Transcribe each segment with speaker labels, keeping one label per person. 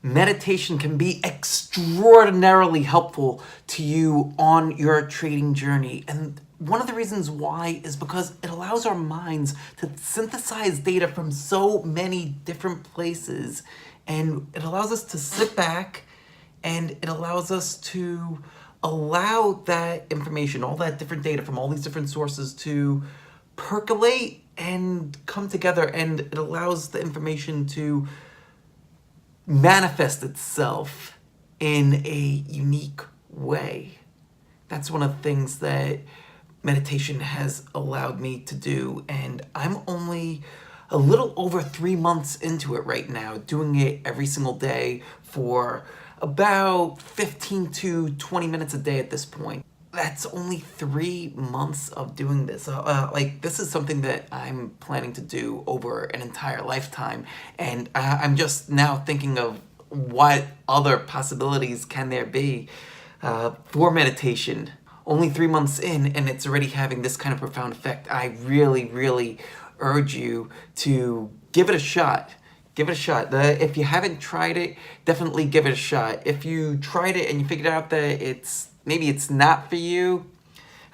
Speaker 1: meditation can be extraordinarily helpful to you on your trading journey. And one of the reasons why is because it allows our minds to synthesize data from so many different places. And it allows us to sit back, and it allows us to allow that information, all that different data from all these different sources to percolate and come together. And it allows the information to manifest itself in a unique way. That's one of the things that meditation has allowed me to do, and I'm only a little over 3 months into it right now, doing it every single day for about 15 to 20 minutes a day at this point. That's only 3 months of doing this. This is something that I'm planning to do over an entire lifetime, and I'm just now thinking of what other possibilities can there be for meditation. Only 3 months in, and it's already having this kind of profound effect. I really, really urge you to give it a shot. Give it a shot. If you haven't tried it, definitely give it a shot. If you tried it and you figured out that maybe it's not for you,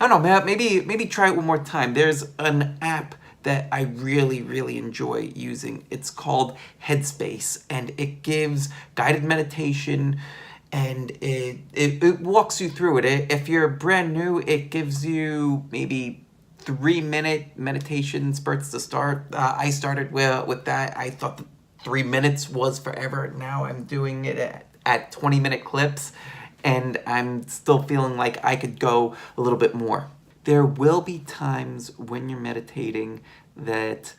Speaker 1: I don't know, man, maybe try it one more time. There's an app that I really, really enjoy using. It's called Headspace, and it gives guided meditation, and it walks you through it. If you're brand new, it gives you maybe 3-minute meditation spurts to start. I started with that. I thought that 3 minutes was forever. Now I'm doing it at 20-minute clips, and I'm still feeling like I could go a little bit more. There will be times when you're meditating that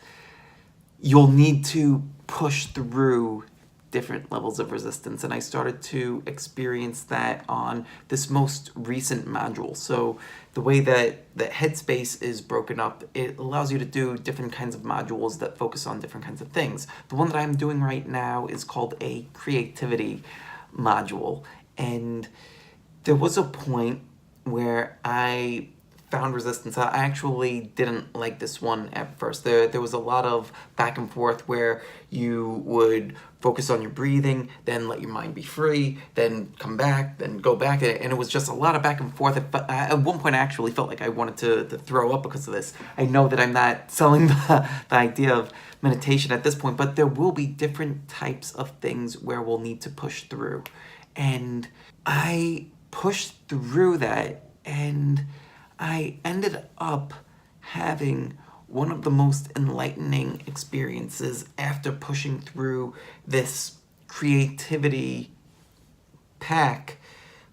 Speaker 1: you'll need to push through different levels of resistance, and I started to experience that on this most recent module. So the way that Headspace is broken up, it allows you to do different kinds of modules that focus on different kinds of things. The one that I'm doing right now is called a creativity module, and there was a point where I found resistance. I actually didn't like this one at first. There was a lot of back and forth where you would focus on your breathing, then let your mind be free, then come back, then go back, and it was just a lot of back and forth. At one point I actually felt like I wanted to throw up because of this. I know that I'm not selling the idea of meditation at this point, but there will be different types of things where we'll need to push through. And I pushed through that, and I ended up having one of the most enlightening experiences after pushing through this creativity pack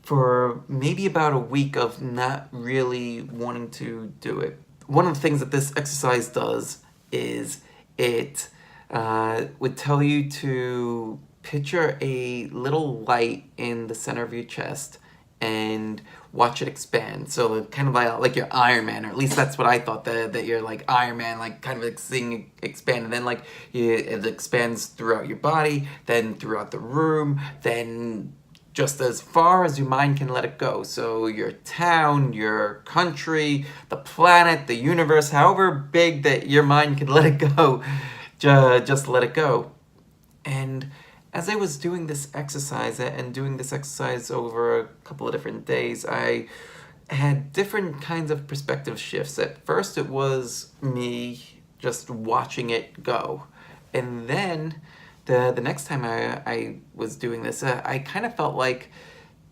Speaker 1: for maybe about a week of not really wanting to do it. One of the things that this exercise does is it would tell you to picture a little light in the center of your chest and watch it expand. So kind of like your Iron Man, or at least that's what I thought, that you're like Iron Man, like kind of like seeing it expand, and then like it expands throughout your body, then throughout the room, then just as far as your mind can let it go. So your town, your country, the planet, the universe, however big that your mind can let it go, just let it go. And as I was doing this exercise, and doing this exercise over a couple of different days, I had different kinds of perspective shifts. At first it was me just watching it go. And then the next time I was doing this, I kind of felt like,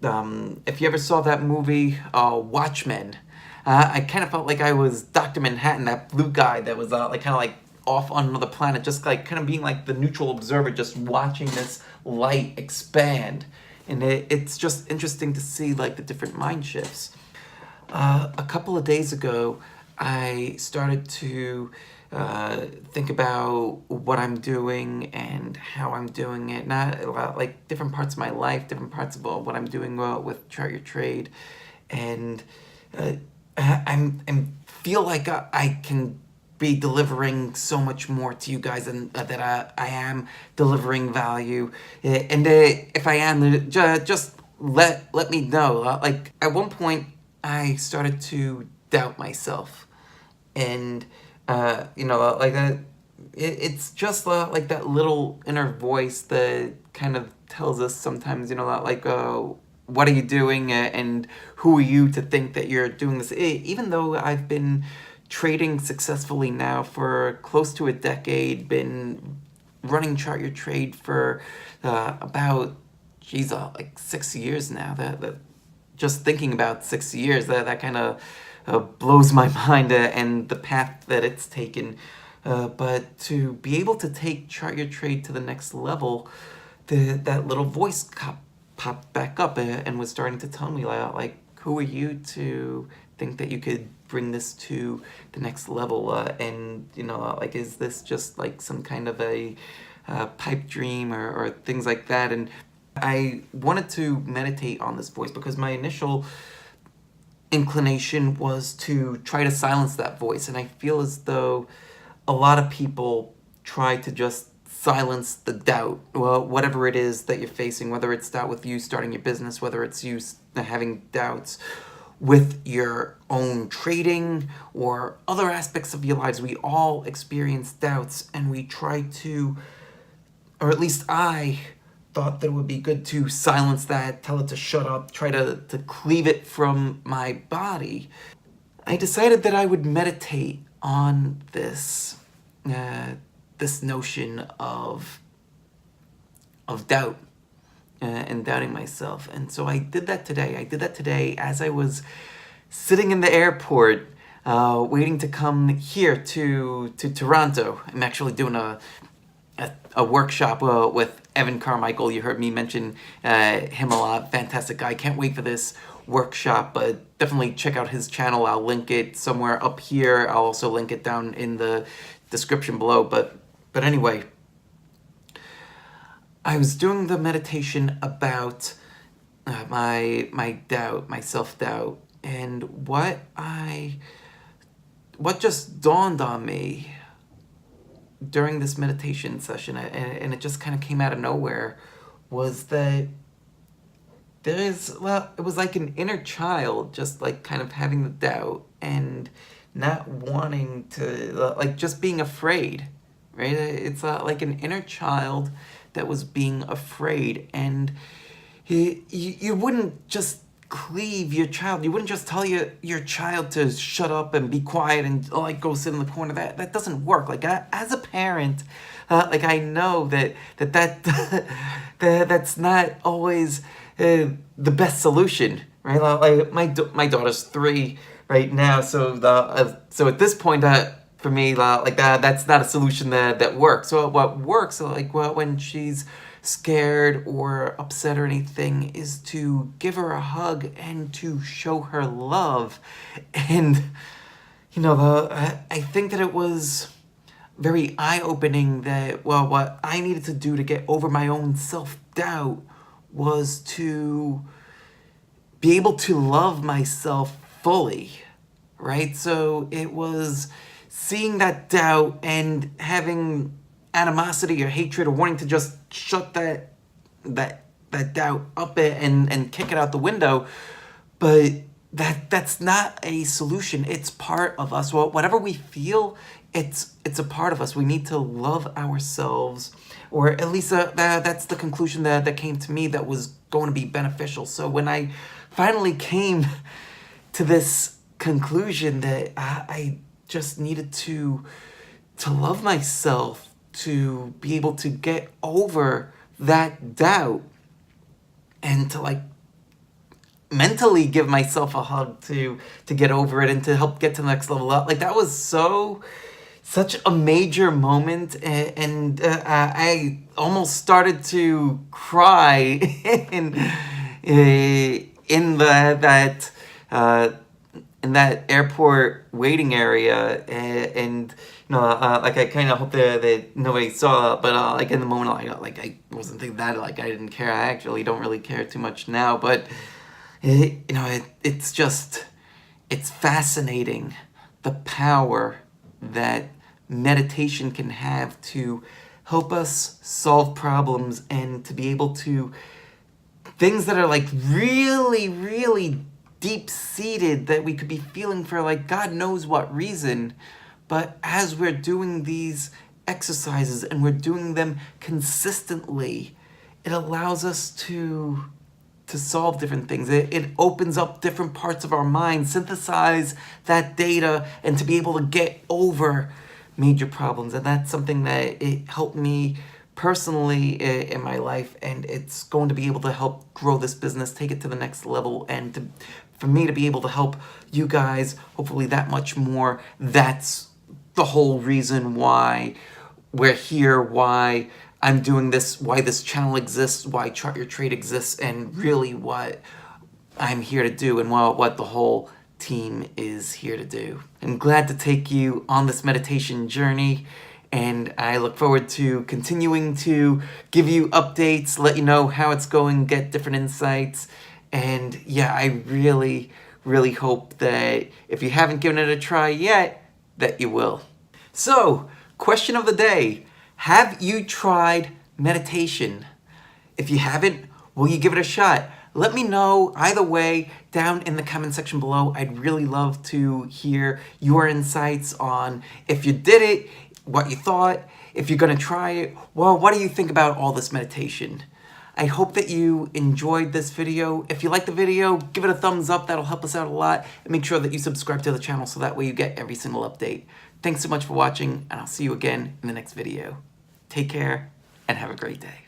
Speaker 1: if you ever saw that movie, Watchmen, I kind of felt like I was Dr. Manhattan, that blue guy that was kind of like off on another planet, just like kind of being like the neutral observer, just watching this light expand. And it's just interesting to see like the different mind shifts. A couple of days ago, I started to think about what I'm doing and how I'm doing it. Not like different parts of my life, different parts of what I'm doing with ChartYourTrade, and I feel like I can be delivering so much more to you guys, and that I am delivering value. And if I am, just let me know. Like at one point, I started to doubt myself, and it's just like that little inner voice that kind of tells us sometimes, like, what are you doing, and who are you to think that you're doing this? Even though I've been trading successfully now for close to a decade, been running ChartYourTrade for about, like 6 years now. That just thinking about 6 years, that kind of blows my mind, and the path that it's taken. But to be able to take ChartYourTrade to the next level, that little voice popped back up and was starting to tell me, like, who are you to think that you could bring this to the next level? And, like, is this just like some kind of a pipe dream or things like that? And I wanted to meditate on this voice because my initial inclination was to try to silence that voice. And I feel as though a lot of people try to just silence the doubt, well, whatever it is that you're facing, whether it's doubt with you starting your business, whether it's you having doubts with your own trading or other aspects of your lives. We all experience doubts, and we try to, or at least I thought that it would be good to silence that, tell it to shut up, try to cleave it from my body. I decided that I would meditate on this this notion of doubt and doubting myself. And so I did that today. I did that today as I was sitting in the airport waiting to come here to Toronto. I'm actually doing a workshop with Evan Carmichael. You heard me mention him a lot. Fantastic guy. Can't wait for this workshop, but definitely check out his channel. I'll link it somewhere up here. I'll also link it down in the description below. But anyway, I was doing the meditation about my doubt, my self-doubt, and what just dawned on me during this meditation session, and it just kind of came out of nowhere, was that it was like an inner child just like kind of having the doubt and not wanting to, like, just being afraid, right? It's like an inner child that was being afraid, and you wouldn't just cleave your child. You wouldn't just tell your child to shut up and be quiet and like go sit in the corner. That doesn't work. Like, as a parent, like, I know that's not always the best solution, right? Like, my daughter's 3 right now, so so at this point, for me, like, that's not a solution that works. So what works, like, when she's scared or upset or anything, is to give her a hug and to show her love. And I think that it was very eye-opening that, well, what I needed to do to get over my own self-doubt was to be able to love myself fully, right? So it was seeing that doubt and having animosity or hatred or wanting to just shut that doubt up and kick it out the window. But that's not a solution. It's part of us. Well, whatever we feel, it's a part of us. We need to love ourselves, or at least that's the conclusion that came to me that was going to be beneficial. So when I finally came to this conclusion that I just needed to love myself, to be able to get over that doubt, and to, like, mentally give myself a hug to get over it and to help get to the next level up. Like, that was such a major moment, and I almost started to cry in that airport waiting area, and like, I kind of hope that nobody saw, but like, in the moment, I wasn't thinking that, like, I didn't care. I actually don't really care too much now, but it's fascinating the power that meditation can have to help us solve problems, and to be able to, things that are like really, really deep-seated that we could be feeling for, like, God knows what reason. But as we're doing these exercises and we're doing them consistently, it allows us to solve different things. It opens up different parts of our mind, synthesize that data, and to be able to get over major problems. And that's something that it helped me personally in my life, and it's going to be able to help grow this business, take it to the next level, and for me to be able to help you guys hopefully that much more. That's the whole reason why we're here, why I'm doing this, why this channel exists, why Chart Your Trade exists, and really what I'm here to do, and what the whole team is here to do. I'm glad to take you on this meditation journey, and I look forward to continuing to give you updates, let you know how it's going, get different insights. And yeah, I really, really hope that if you haven't given it a try yet, that you will. So, question of the day. Have you tried meditation? If you haven't, will you give it a shot? Let me know either way down in the comment section below. I'd really love to hear your insights on if you did it, what you thought, if you're gonna try it. Well, what do you think about all this meditation? I hope that you enjoyed this video. If you like the video, give it a thumbs up. That'll help us out a lot. And make sure that you subscribe to the channel so that way you get every single update. Thanks so much for watching, and I'll see you again in the next video. Take care, and have a great day.